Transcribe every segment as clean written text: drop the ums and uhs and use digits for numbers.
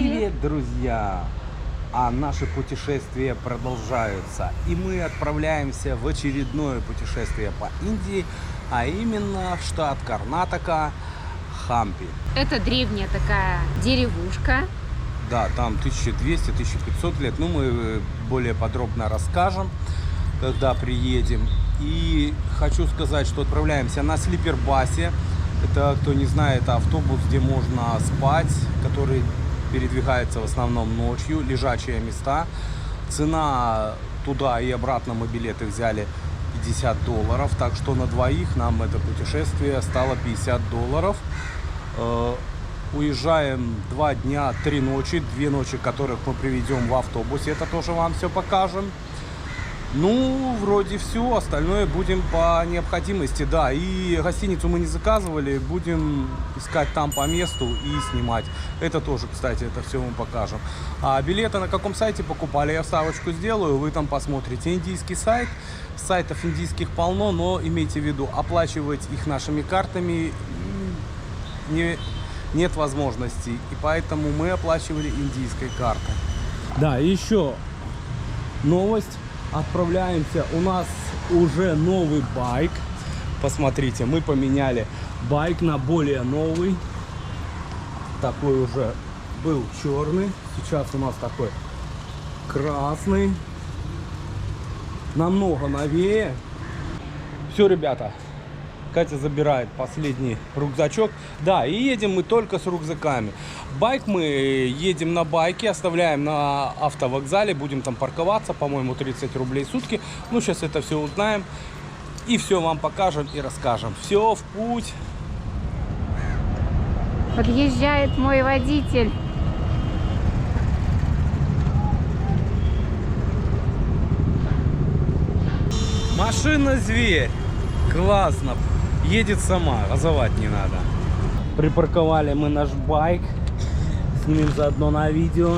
Привет, друзья! А наши путешествия продолжаются. И мы отправляемся в очередное путешествие по Индии, а именно в штат Карнатака, Хампи. Это древняя такая деревушка. Да, там 1200-1500 лет. Ну, мы более подробно расскажем, когда приедем. И хочу сказать, что отправляемся на слипербасе. Это, кто не знает, это автобус, где можно спать, который передвигается в основном ночью, лежачие места. Цена туда и обратно, мы билеты взяли $50, так что на двоих нам это путешествие стало $50. Уезжаем 2 дня, 3 ночи, 2 ночи, которых мы приведем в автобусе, это тоже вам все покажем. Ну, вроде все, остальное будем по необходимости, да. И гостиницу мы не заказывали, будем искать там по месту и снимать. Это тоже, кстати, это все мы покажем. А билеты на каком сайте покупали, я вставочку сделаю, вы там посмотрите. Индийский сайт, сайтов индийских полно, но имейте в виду, оплачивать их нашими картами нет возможности. И поэтому мы оплачивали индийской картой. Да, еще новость. Отправляемся, у нас уже новый байк. Посмотрите, мы поменяли байк на более новый. Такой уже был черный, сейчас у нас такой красный, намного новее. Все, ребята, Катя забирает последний рюкзачок. Да, и едем мы только с рюкзаками. Байк мы едем на байке, оставляем на автовокзале, будем там парковаться, по-моему, 30 рублей в сутки. Ну, сейчас это все узнаем и все вам покажем и расскажем. Все, в путь. Подъезжает мой водитель. Машина-зверь. Классно. Едет сама, газовать не надо. Припарковали мы наш байк. Снимем заодно на видео,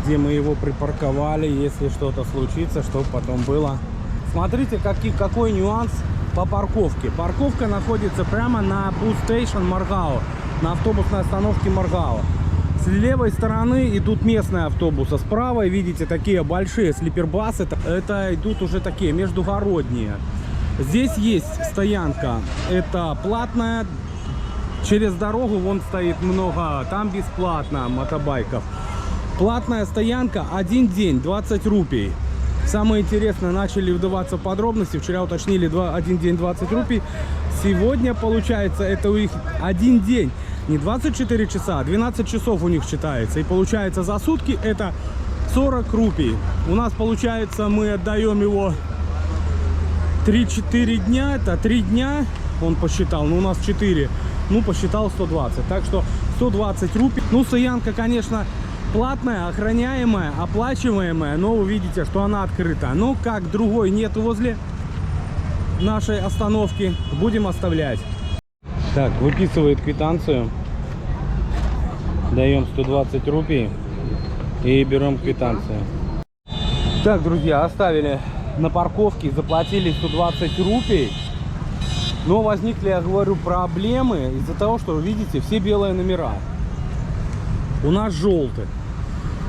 где мы его припарковали, если что-то случится, чтобы потом было. Смотрите, какой нюанс по парковке. Парковка находится прямо на Bus Station Маргао, на автобусной остановке Маргао. С левой стороны идут местные автобусы, с правой, видите, такие большие слипербасы. Это идут уже такие междугородние. Здесь есть стоянка, это платная. Через дорогу вон стоит много, там бесплатно мотобайков. Платная стоянка, 1 день, 20 рупий. Самое интересное, начали вдаваться в подробности. Вчера уточнили 1 день 20 рупий. Сегодня, получается, это у них 1 день. Не 24 часа, а 12 часов у них считается. И получается за сутки это 40 рупий. У нас, получается, мы отдаем его 3-4 дня. Это 3 дня, он посчитал, но у нас 4. Ну, посчитал 120. Так что 120 рупий. Ну, стоянка, конечно, платная, охраняемая, оплачиваемая. Но вы видите, что она открыта. Но как другой нет возле нашей остановки, будем оставлять. Так, выписывает квитанцию. Даем 120 рупий. И берем квитанцию. Так, друзья, оставили на парковке. Заплатили 120 рупий. Но возникли, я говорю, проблемы из-за того, что, видите, все белые номера. У нас желтый.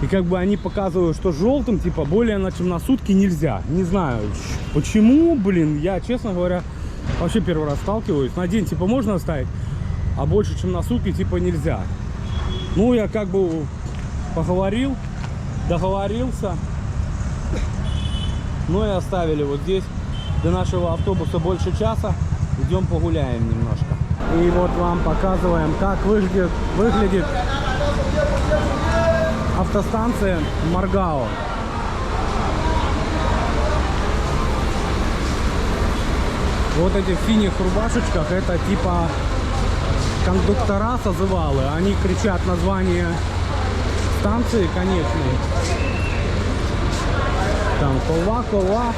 И как бы они показывают, что желтым, типа, более чем на сутки нельзя. Не знаю, почему, блин, я, честно говоря, вообще первый раз сталкиваюсь. На день, типа, можно оставить, а больше, чем на сутки, типа, нельзя. Ну, я как бы поговорил, договорился. Ну и оставили вот здесь. До нашего автобуса больше часа. Идем погуляем немножко. И вот вам показываем, как выглядит автостанция Маргао. Вот эти в синих рубашечках, это типа кондуктора созывалы. Они кричат название станции конечной. Там Кова.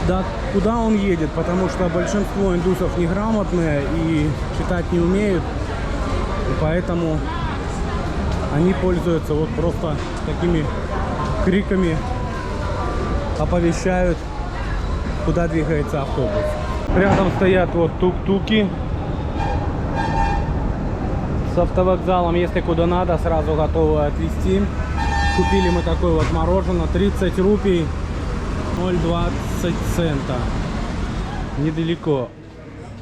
Да, куда он едет, потому что большинство индусов неграмотные и читать не умеют, и поэтому они пользуются вот просто такими криками, оповещают, куда двигается автобус. Рядом стоят вот тук-туки С автовокзалом, если куда надо, сразу готовы отвезти. Купили мы такое вот мороженое, 30 рупий, 0,20 цента. Недалеко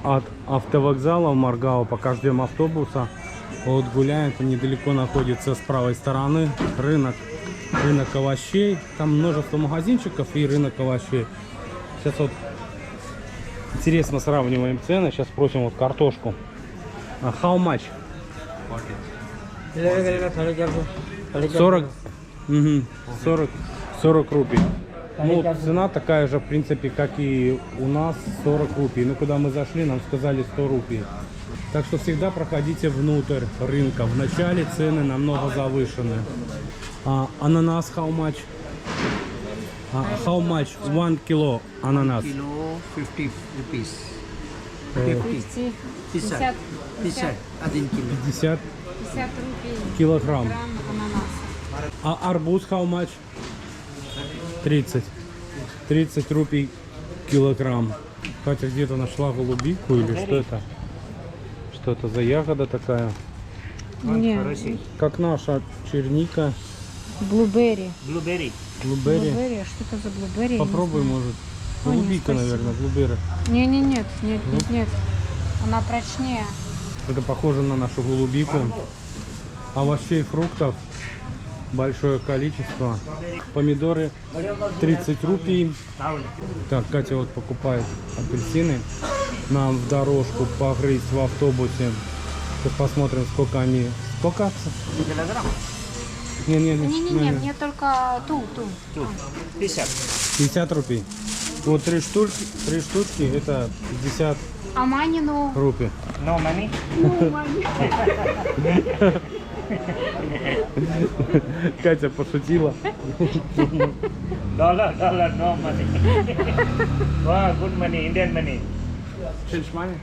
от автовокзала в Маргау, пока ждем автобуса. Вот гуляем, там недалеко находится с правой стороны рынок овощей. Там множество магазинчиков и рынок овощей. Сейчас вот интересно сравниваем цены. Сейчас спросим вот картошку. How much? 40, 40 рупий. Ну, цена такая же, в принципе, как и у нас, 40 рупий. Но куда мы зашли, нам сказали 100 рупий. Так что всегда проходите внутрь рынка. В начале цены намного завышены. Ананас how much? How much 1 кило ананас? Kilo 50 rupees. 50, 50, 50. 1 кило. 50 50 рупий килограмм. грамм ананаса. А арбуз how much? 30. 30 рупий килограмм. Катя где-то нашла голубику или что это? Что это за ягода такая? Нет, Как наша черника. блуберри. Blueberry. Блуберри. Блуберри, что это за блуберри? Попробуй, может. О, нет, Голубика, спасибо. наверное, блуберри. Нет. Она прочнее. Это похоже на нашу голубику. Овощей, фруктов большое количество. Помидоры 30 рупий. Так, Катя вот покупает апельсины. Нам в дорожку погрызть в автобусе. Сейчас посмотрим, сколько они. Сколько? Не. Не, мне только ту. 50. 50 рупий. Вот три штучки это 50 А манину? рупий. No money. Катя пошутила. Dollar, no money. Wow, good money, Indian money. Change money?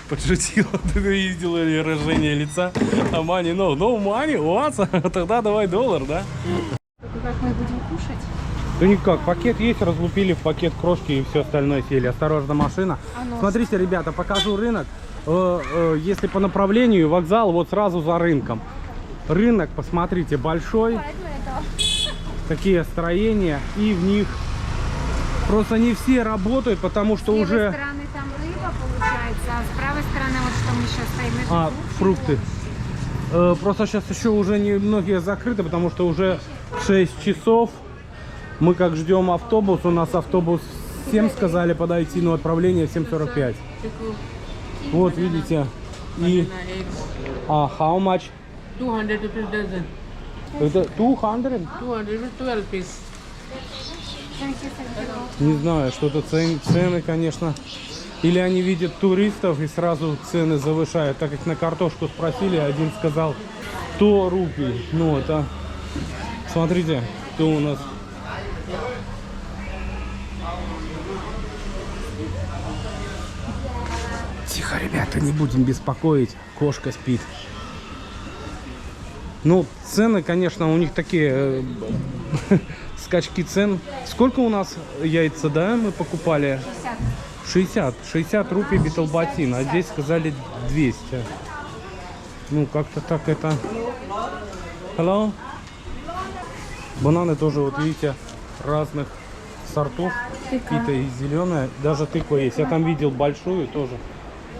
Подшутила, ты видела выражение лица. А money, no money, what? Тогда давай доллар, да? Как мы будем кушать? Да никак, пакет есть, разлупили в пакет крошки и все остальное съели. Осторожно, машина. Смотрите, ребята, покажу рынок. Если по направлению вокзал, вот сразу за рынком. Рынок, посмотрите, большой. Такие строения, и в них просто не все работают, потому что С левой уже... стороны там рыба получается, а с правой стороны вот что мы сейчас стоим. Это фрукты. Просто сейчас еще уже немногие закрыты, потому что уже 6 часов. Мы как ждем автобус, у нас автобус 7 сказали подойти, но отправление 7:45. Вот видите. И how much? 200 rupees dozen. Это 200? 200 with 12 piece. Не знаю, что-то цены, конечно. Или они видят туристов и сразу цены завышают. Так как на картошку спросили, один сказал 100 рупий. Ну это, смотрите, кто у нас. Тихо, ребята, не будем беспокоить. Кошка спит. Ну, цены, конечно, у них такие скачки цен. Сколько у нас яйца, да, мы покупали? 60 рупий биталбатин, а здесь сказали 200. Ну, как-то так это... Hello? Бананы тоже, вот видите, разных сортов. Какие-то и зеленые, даже тыква есть. Я там видел большую тоже.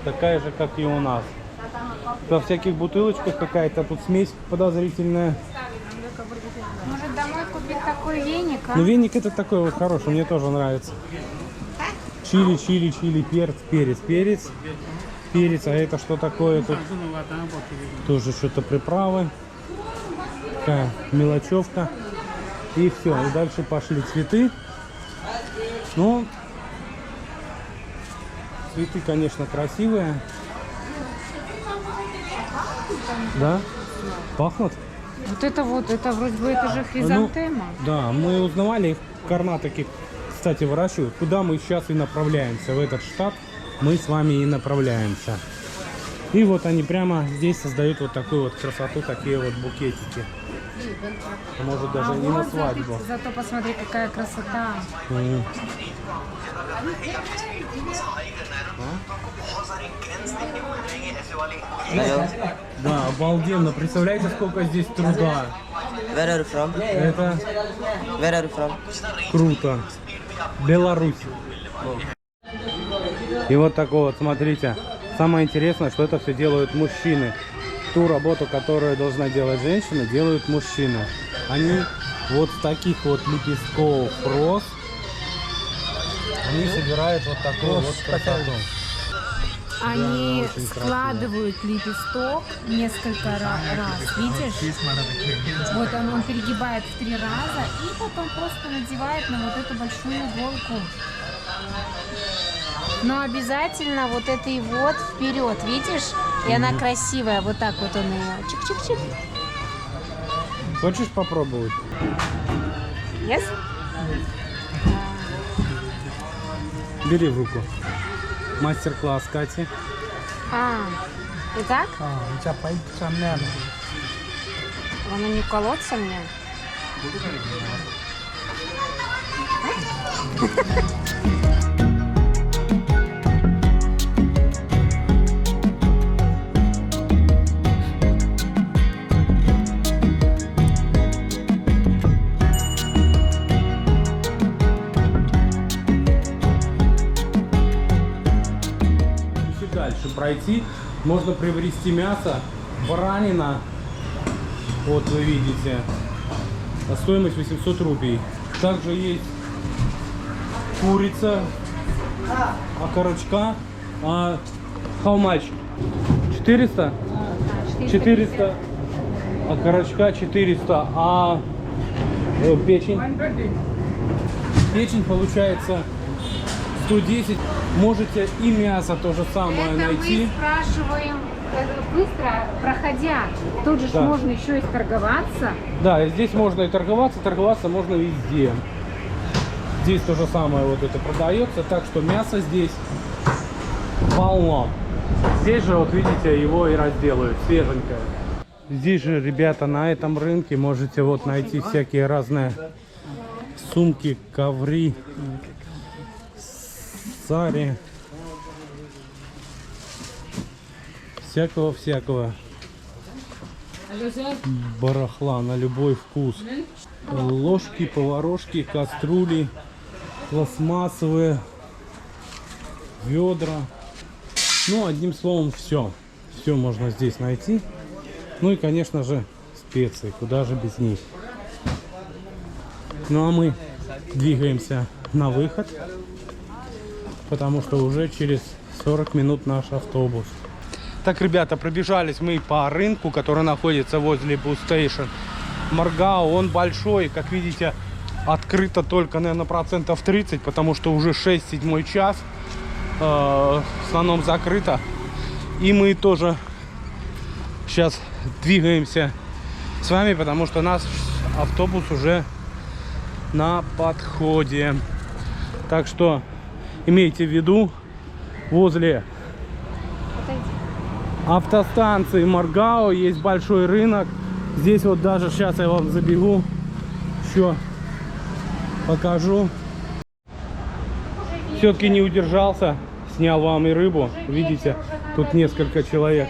Такая же, как и у нас. Во всяких бутылочках какая-то тут смесь подозрительная. Может домой купить такой веник, а? Ну, веник это такой вот хороший, мне тоже нравится. Чили, перец. А это что такое тут? Тоже что-то приправы. Такая мелочевка. И все. И дальше пошли цветы. Ну, цветы, конечно, красивые. Да? Пахнут? Вот это вроде бы это же хризантема. Да, мы узнавали, их Карнатаки, кстати, выращивают. Куда мы сейчас и направляемся, в этот штат мы с вами и направляемся. И вот они прямо здесь создают вот такую вот красоту, такие вот букетики. Может даже не на свадьбу. Зато посмотри, какая красота. Да, обалденно. Представляете, сколько здесь труда? Where are you from? Это Where are you from? круто. Беларусь. И вот такое вот, смотрите. Самое интересное, что это все делают мужчины. Ту работу, которую должна делать женщина, делают мужчины. Они вот с таких вот лепестков роз, они собирают вот такую вот красоту. Они очень складывают лепесток несколько раз, видишь? Вот он перегибает в 3 раза и потом просто надевает на вот эту большую иголку. Но обязательно вот этой вот вперед, видишь? И она красивая, вот так вот он ее чик-чик-чик. Хочешь попробовать? Yes? Бери в руку. Мастер-класс Кати. И так? Оно не колоться мне? Дальше пройти, можно приобрести мясо, баранина, вот вы видите, стоимость 800 рублей. Также есть курица, окорочка, how much? 400? 400, окорочка 400, а печень? Печень получается 110. Можете и мясо то же самое Это найти. мы спрашиваем быстро, проходя. Тут же Да. можно еще и торговаться. Да, и здесь можно и торговаться можно везде. Здесь то же самое вот это продается, так что мясо здесь полно. Здесь же, вот видите, его и разделывают, свеженькое. Здесь же, ребята, на этом рынке можете вот найти всякие разные сумки, ковры, сари, всякого барахла на любой вкус. Ложки, поварошки, кастрюли, пластмассовые, ведра. Ну, одним словом, все можно здесь найти. Ну и, конечно же, специи, куда же без них. Ну а мы двигаемся на выход, потому что уже через 40 минут наш автобус. Так, ребята, пробежались мы по рынку, который находится возле Бус-стейшн. Маргао, он большой, как видите, открыто только, наверное, процентов 30, потому что уже 6-7 час, в основном закрыто. И мы тоже сейчас двигаемся с вами, потому что наш автобус уже на подходе. Так что имейте в виду, возле автостанции Маргао есть большой рынок. Здесь вот даже сейчас я вам забегу, еще покажу. Все-таки не удержался, снял вам и рыбу. Видите, тут несколько человек.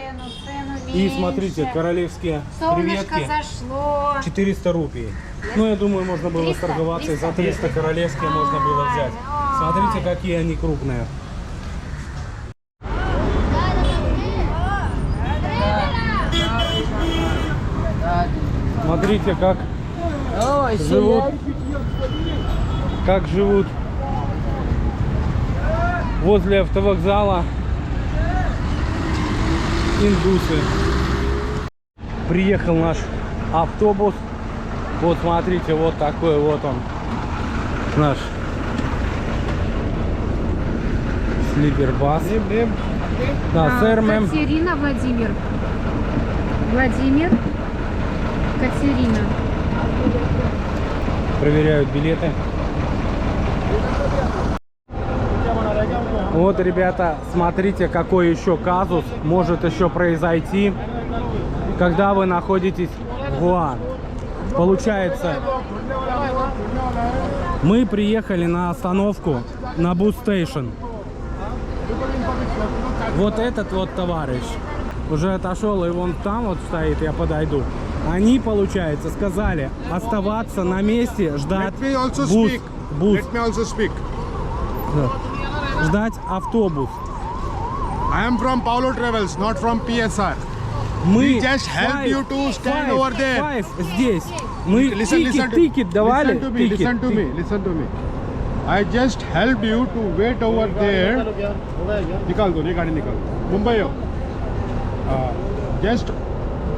И смотрите, королевские креветки зашло. 400 рупий. Ну, я думаю, можно было 300, торговаться, и за 300 королевские можно было взять. Смотрите, какие они крупные. Смотрите, как живут возле автовокзала индусы. Приехал наш автобус. Вот смотрите, вот такой вот он, наш слипер-бас. Да, сэр, мэм. Катерина, Владимир. Владимир, Катерина. Проверяют билеты. Вот, ребята, смотрите, какой еще казус может еще произойти, когда вы находитесь в Гоа. Получается, мы приехали на остановку на Бус-стейшн. вот этот вот товарищ уже отошел, и вон там вот стоит, я подойду. Они, получается, сказали оставаться на месте, ждать Let me also бус. speak. Бус. Let me also speak. Ждать автобус. I am from Paulo Travels, not from PSR. Мы We just help you to stand over there. Здесь. Мы тикет давали. Listen to me, listen to me, listen to me. I just helped you to wait over there. निकाल दो, ये गाड़ी निकाल दो. Mumbai हो. Just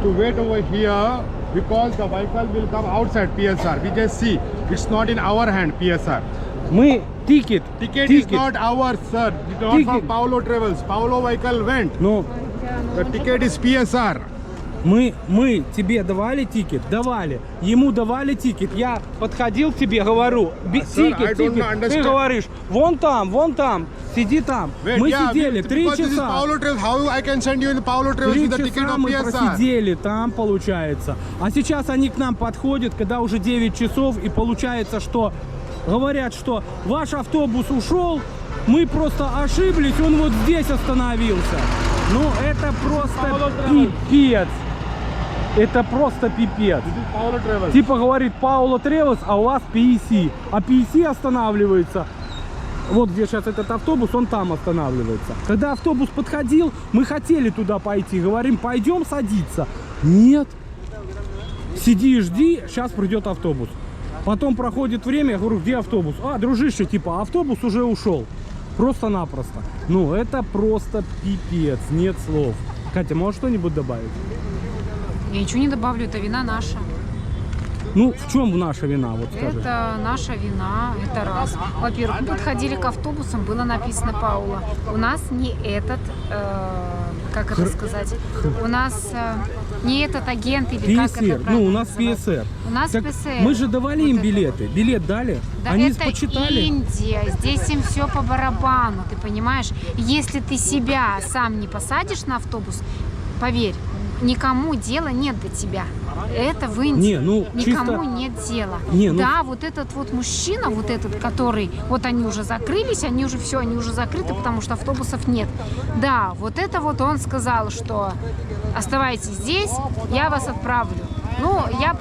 to wait over here because the vehicle will come outside PSR. We just see it's not in our hand PSR. Мы тикет. Ticket is not ours, sir. It's not from Ticket. Paulo Travels. Paulo vehicle went. Ну, The ticket is PSR. мы тебе давали тикет? Давали. Ему давали тикет. Я подходил к тебе, говорю, Sir, I тикет, don't тикет. Ты understand. говоришь, вон там, сиди там. Wait, Мы yeah, сидели 3 because this is часа. Paulo Travels. How I can send you in Paulo Travels 3 with the ticket часа of мы PSR? просидели там, получается. А сейчас они к нам подходят, когда уже 9 часов, и получается, что говорят, что ваш автобус ушел, мы просто ошиблись, он вот здесь остановился. Ну, это просто пипец. Это просто пипец. This is Paulo Travels. Типа говорит Пауло Тревелс, а у вас PSC. А PSC останавливается. Вот где сейчас этот автобус, он там останавливается. Когда автобус подходил, мы хотели туда пойти. Говорим, пойдем садиться. Нет. Сиди и жди, сейчас придет автобус. Потом проходит время, я говорю, где автобус? А, дружище, типа, автобус уже ушел. Просто-напросто. Ну, это просто пипец, нет слов. Катя, можешь что-нибудь добавить? Я ничего не добавлю, это вина наша. Ну, в чем наша вина, вот скажи? Это наша вина, это раз. Во-первых, мы подходили к автобусам, было написано Паула. У нас не этот, как это сказать, у нас не этот агент или как это PSR, ну правильно у нас называется. PSR. У нас Так PSR. мы же давали Вот им это. билеты. Билет дали, Да они это почитали. Индия, здесь им все по барабану, ты понимаешь? Если ты себя сам не посадишь на автобус, поверь, никому дела нет до тебя. Это в Индии. Не, ну, никому чисто- нет дела. Не, ну- Да, вот этот вот мужчина, вот этот, который, вот они уже закрылись, они уже все, они уже закрыты, потому что автобусов нет. Да, вот это вот он сказал, что оставайтесь здесь, я вас отправлю. Ну, я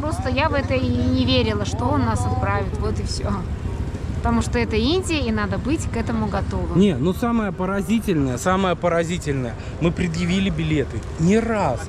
в это и не верила, что он нас отправит, вот и все. Потому что это Индия, и надо быть к этому готовым. Не, ну самое поразительное, мы предъявили билеты. Не раз.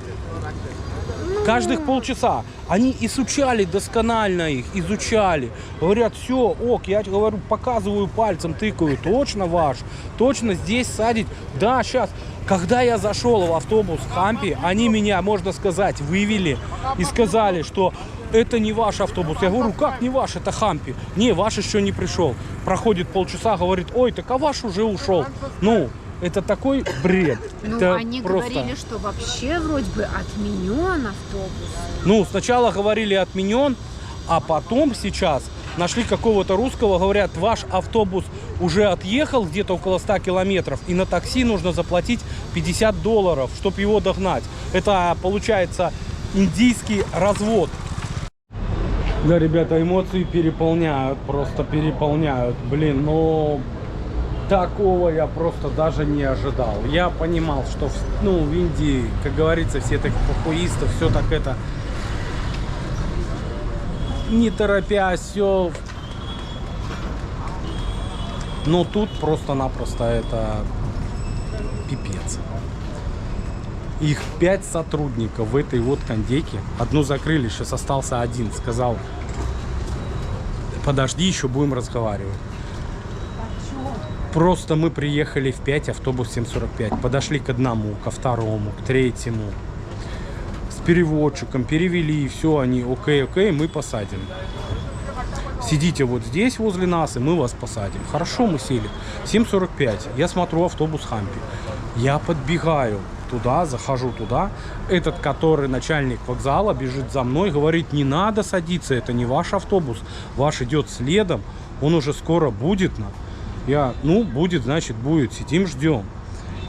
Каждых полчаса. Они изучали досконально их, изучали. Говорят, все, ок, я говорю, показываю пальцем, тыкаю, точно ваш, точно здесь садить. Да, сейчас. Когда я зашел в автобус Хампи, они меня, можно сказать, вывели и сказали, что это не ваш автобус. Я говорю, как не ваш, это Хампи. Не, ваш еще не пришел. Проходит полчаса, говорит, ой, так а ваш уже ушел. Ну, это такой бред. Ну, Это они просто... говорили, что вообще вроде бы отменен автобус. Ну, сначала говорили отменен, а потом сейчас нашли какого-то русского, говорят, ваш автобус уже отъехал где-то около 100 километров, и на такси нужно заплатить $50, чтобы его догнать. Это, получается, индийский развод. Да, ребята, эмоции переполняют, просто переполняют. Блин, ну... Такого я просто даже не ожидал. Я понимал, что в Индии, как говорится, все так похуисты, все так это не торопясь, все. Но тут просто-напросто это пипец. Их 5 сотрудников в этой вот кондейке. Одну закрыли, сейчас остался один. Сказал, подожди, еще будем разговаривать. Просто мы приехали в 5, автобус 7:45. Подошли к одному, ко второму, к третьему. С переводчиком перевели, и все, они окей, мы посадим. Сидите вот здесь возле нас, и мы вас посадим. Хорошо, мы сели. 7:45. Я смотрю автобус Хампи. Я подбегаю туда, захожу туда. Этот, который начальник вокзала, бежит за мной, говорит, не надо садиться, это не ваш автобус. Ваш идет следом, он уже скоро будет. Я, ну, будет, значит, будет. Сидим, ждем.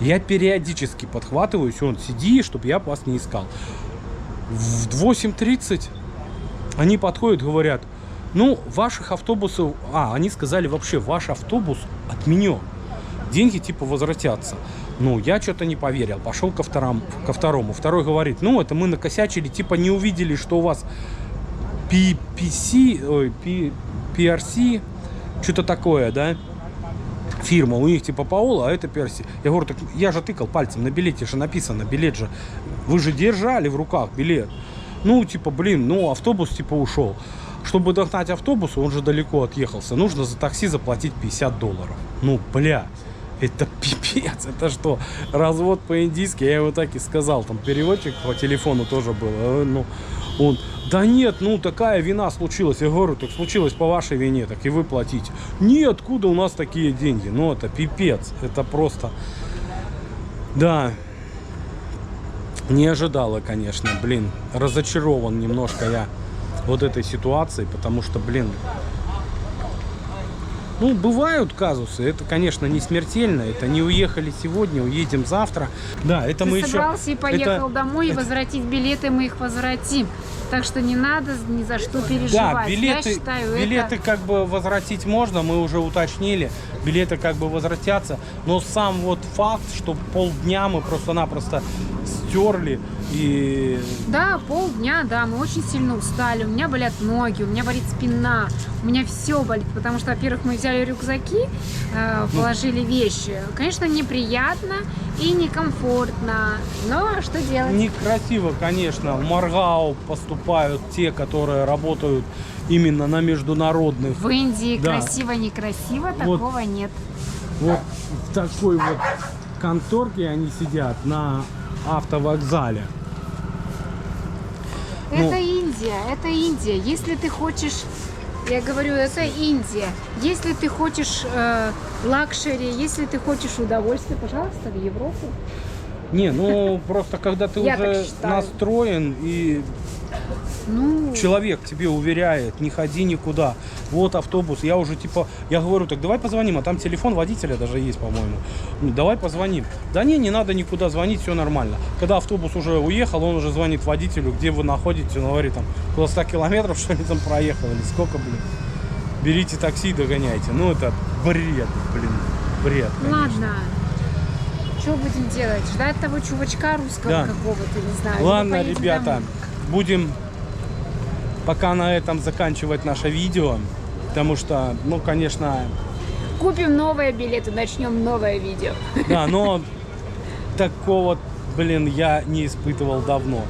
Я периодически подхватываюсь, он, сиди, чтобы я вас не искал. В 8:30 они подходят, говорят, ну, ваших автобусов... они сказали вообще, ваш автобус отменен. Деньги, типа, возвратятся. Ну, я что-то не поверил. Пошел ко второму. Второй говорит, ну, это мы накосячили, типа не увидели, что у вас PRC, что-то такое, да? Фирма, у них типа Паола, а это PRC. Я говорю, так я же тыкал пальцем на билете, же написано, билет же. Вы же держали в руках билет. Ну, типа, блин, ну, автобус типа ушел. Чтобы догнать автобус, он же далеко отъехался. Нужно за такси заплатить $50. Ну, бля, это пипец. Это что, развод по-индийски? Я его так и сказал. Там переводчик по телефону тоже был. Ну, он, да нет, ну, такая вина случилась. Я говорю, так случилось по вашей вине, так и вы платите. Нет, откуда у нас такие деньги? Ну, это пипец. Это просто... Да... Не ожидала, конечно, блин, разочарован немножко я вот этой ситуацией, потому что, блин, ну, бывают казусы, это, конечно, не смертельно, это не уехали сегодня, уедем завтра. Да, это мы еще... собрался и поехал домой, и возвратить билеты мы их возвратим. Так что не надо ни за что переживать. Да, билеты, я считаю, билеты это... как бы возвратить можно, мы уже уточнили, билеты как бы возвратятся, но сам вот факт, что полдня мы просто-напросто стерли и... Да, полдня, да, мы очень сильно устали, у меня болят ноги, у меня болит спина, у меня все болит, потому что, во-первых, мы взяли рюкзаки, положили вещи. Конечно, неприятно и некомфортно, но что делать? Некрасиво, конечно, в Маргау поступают те, которые работают именно на международных. В Индии Да. красиво-некрасиво, Вот. такого нет. Вот в такой вот конторке они сидят на автовокзале. Ну. Это Индия. Если ты хочешь, я говорю, это Индия. Если ты хочешь лакшери, если ты хочешь удовольствия, пожалуйста, в Европу. Не, ну просто когда ты Я уже так считаю. настроен и Ну, человек тебе уверяет, не ходи никуда, вот автобус, я уже типа, я говорю, так давай позвоним, а там телефон водителя даже есть, по-моему, ну, давай позвоним. Да не надо никуда звонить, все нормально. Когда автобус уже уехал, он уже звонит водителю, где вы находитесь, он говорит, там, около 100 километров, что ли, там проехали, сколько, блин, берите такси, догоняйте. Ну, это бред, блин, бред, конечно. ладно. Что будем делать? Ждать того чувачка русского Да. какого-то, не знаю. или Ладно, поедем ребята, домой? будем пока на этом заканчивать наше видео, потому что, ну, конечно, Купим новые билеты, начнем новое видео. да, но такого, блин, я не испытывал давно.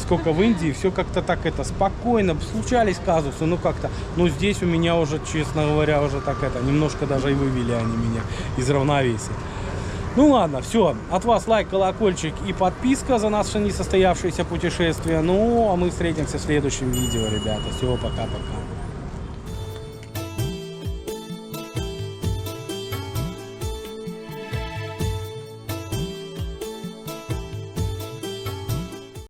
Сколько в Индии, все как-то так это спокойно, случались казусы, ну как-то, но здесь у меня уже, честно говоря, уже так это, немножко даже и вывели они меня из равновесия. Ну ладно, все, от вас лайк, колокольчик и подписка за наше несостоявшееся путешествие. Ну, а мы встретимся в следующем видео, ребята. Всего пока-пока.